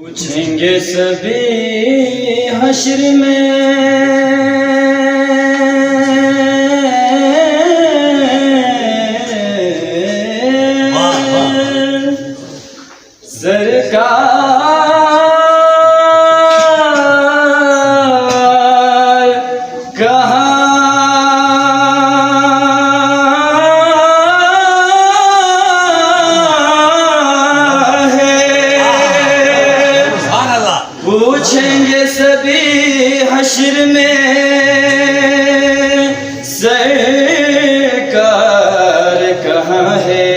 पूछेंगे सभी हश्र में सरकार कहाँ है। पूछेंगे सभी हश्र में सरकार कहाँ है।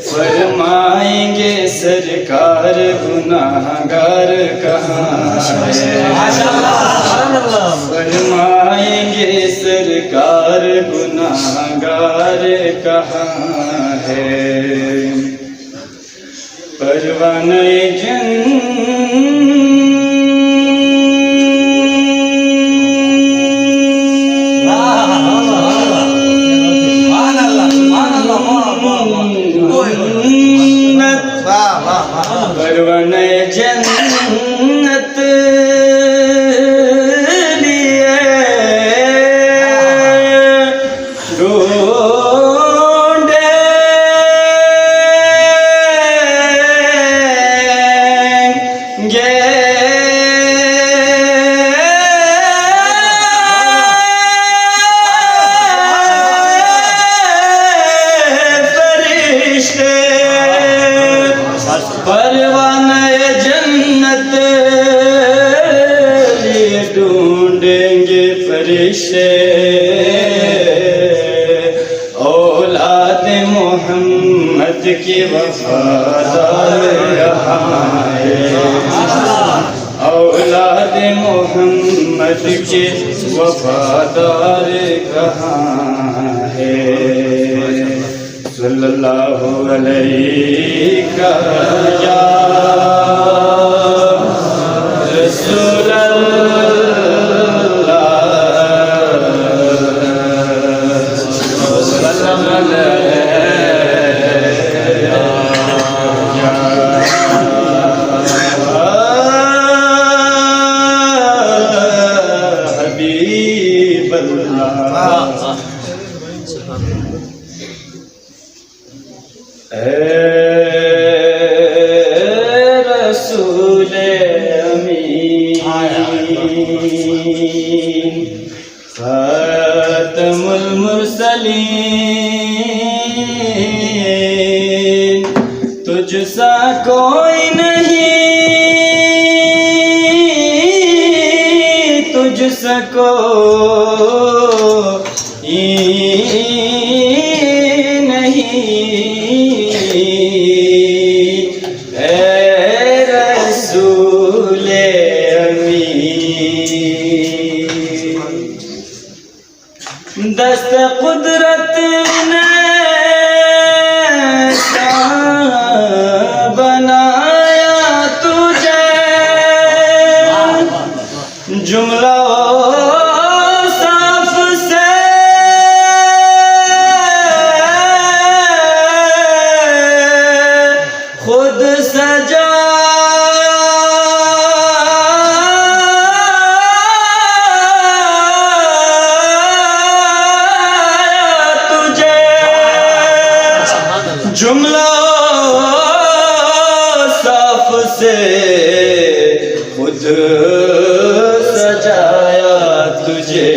फरमाएंगे सरकार गुनाहगार कहाँ है। फरमाएंगे सरकार गुनाहगार कहाँ है। परवाने परवाने जन्नत लिए ढूंढेंगे फरिश्ते। परवाने जन्नत लिए ढूंढेंगे फरिश्ते। औलाद मोहम्मद के वफादार यहाँ है। औलाद मोहम्मद के वफादार कहाँ है। सल्लल्लाहु अलैका या रसूल अल्लाह। सल्लल्लाहु अलैका या हबीब अल्लाह। रसूले अमीन खातमुल मुरसलीन। तुझसा कोई नहीं, तुझसा कोई दस्त कुदरत ने बनाया तुझे। जुमला साफ से खुद सजा जुमला साफ से खुद सजाया तुझे।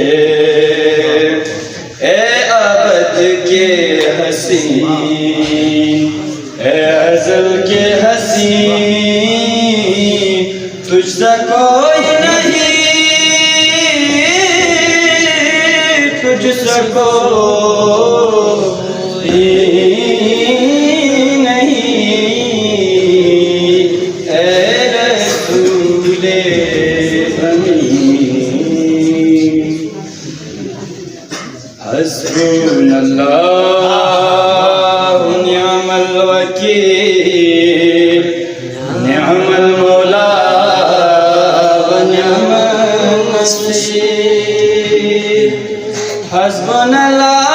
ए अबद के हसीन, ए अज़ल के हसीन। तुझसा कोई नहीं, तुझसा कोई हस्बुनल्लाहु निअमल वकील निअमल मौला व निअमल नसीर। हस्बुनल्लाहु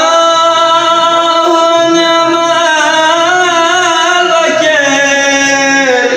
निअमल वकील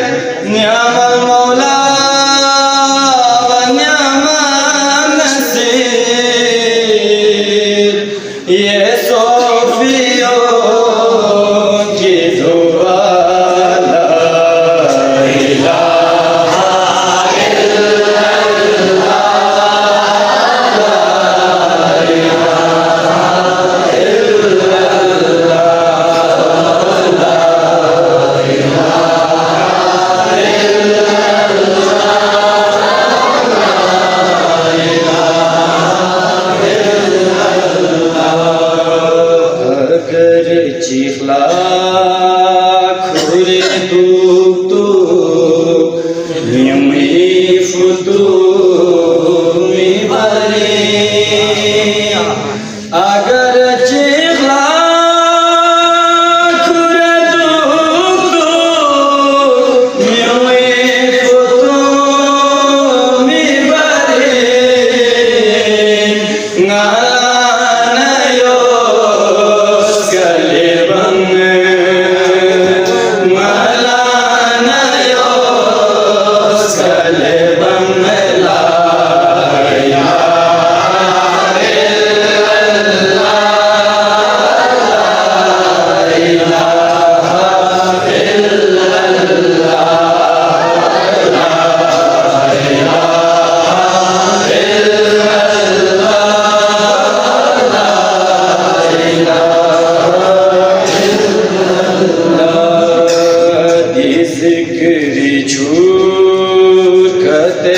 जिक्री छूर कते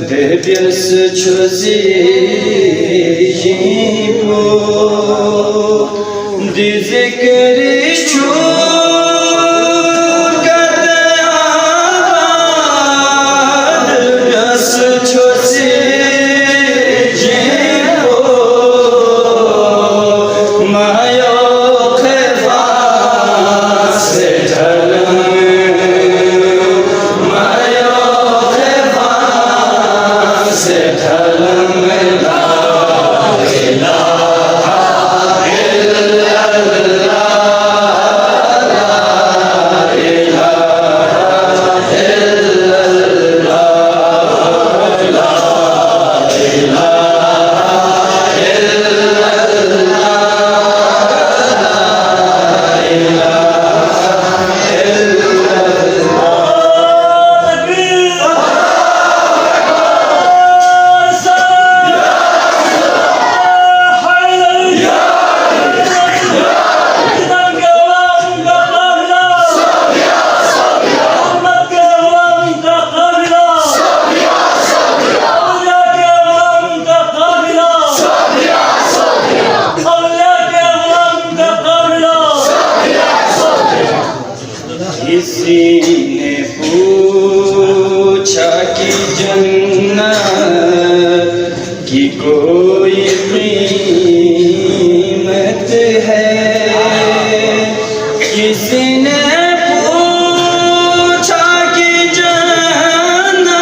de bir sıçrası bu dizikri çur kadar bir sıçrası bu mayo keva setalım किसी ने पूछा कि जन्नत की कोई कीमत है किसी ने पूछा कि जन्नत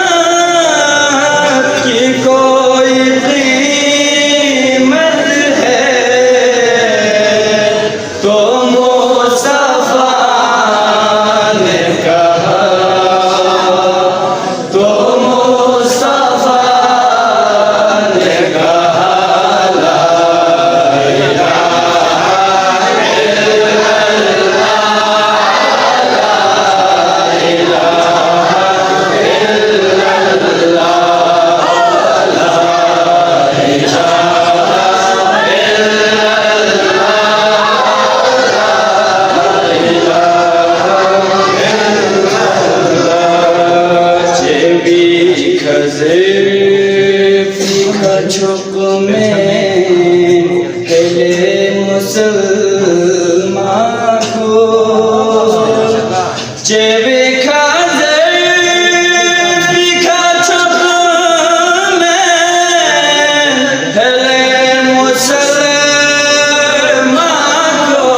की कोई कीमत है तो Mustafa Fika çok men hele Müslüman ko Cebi kazer fika çok men hele Müslüman ko